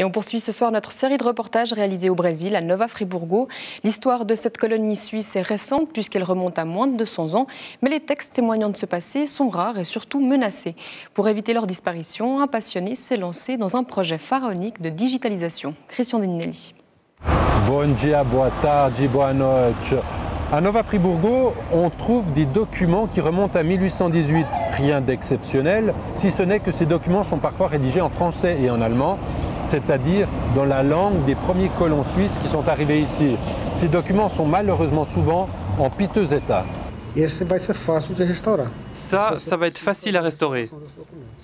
Et on poursuit ce soir notre série de reportages réalisés au Brésil, à Nova Friburgo. L'histoire de cette colonie suisse est récente puisqu'elle remonte à moins de 200 ans, mais les textes témoignant de ce passé sont rares et surtout menacés. Pour éviter leur disparition, un passionné s'est lancé dans un projet pharaonique de digitalisation. Christian Deninelli. Bom dia, boa tarde, boa noite. À Nova Friburgo, on trouve des documents qui remontent à 1818. Rien d'exceptionnel, si ce n'est que ces documents sont parfois rédigés en français et en allemand, c'est-à-dire dans la langue des premiers colons suisses qui sont arrivés ici. Ces documents sont malheureusement souvent en piteux état. Ça va être facile à restaurer.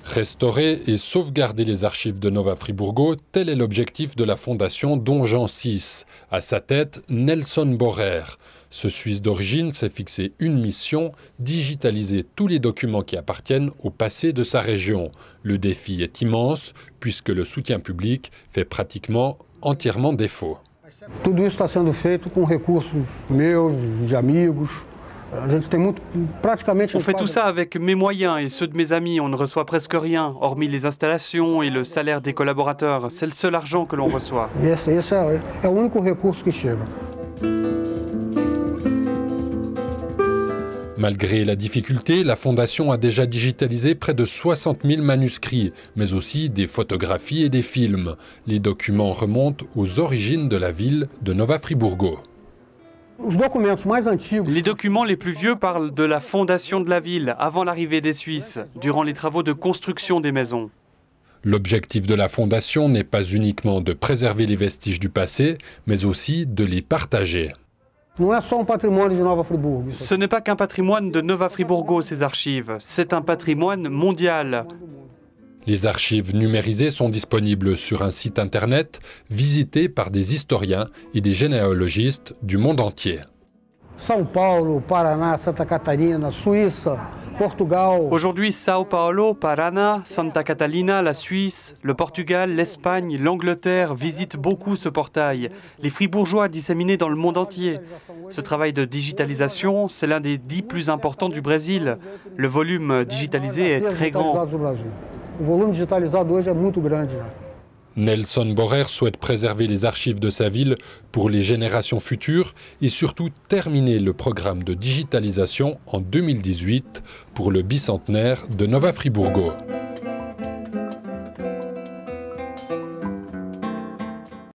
Restaurer et sauvegarder les archives de Nova Friburgo, tel est l'objectif de la fondation Don Jean VI. À sa tête, Nelson Borer. Ce Suisse d'origine s'est fixé une mission, digitaliser tous les documents qui appartiennent au passé de sa région. Le défi est immense, puisque le soutien public fait pratiquement entièrement défaut. Tudo isso está sendo feito com recursos meus, de amigos. On fait tout ça avec mes moyens et ceux de mes amis. On ne reçoit presque rien, hormis les installations et le salaire des collaborateurs. C'est le seul argent que l'on reçoit. Esse é o único recurso que chega. Malgré la difficulté, la Fondation a déjà digitalisé près de 60 000 manuscrits, mais aussi des photographies et des films. Les documents remontent aux origines de la ville de Nova Friburgo. Les documents les plus vieux parlent de la fondation de la ville, avant l'arrivée des Suisses, durant les travaux de construction des maisons. L'objectif de la Fondation n'est pas uniquement de préserver les vestiges du passé, mais aussi de les partager. Ce n'est pas qu'un patrimoine de Nova Friburgo, ces archives. C'est un patrimoine mondial. Les archives numérisées sont disponibles sur un site internet visité par des historiens et des généalogistes du monde entier. São Paulo, Paraná, Santa Catarina, Suisse, Portugal. Aujourd'hui, Sao Paulo, Paraná, Santa Catalina, la Suisse, le Portugal, l'Espagne, l'Angleterre visitent beaucoup ce portail. Les Fribourgeois disséminés dans le monde entier. Ce travail de digitalisation, c'est l'un des 10 plus importants du Brésil. Le volume digitalisé est très grand. Nelson Borer souhaite préserver les archives de sa ville pour les générations futures et surtout terminer le programme de digitalisation en 2018 pour le bicentenaire de Nova Friburgo.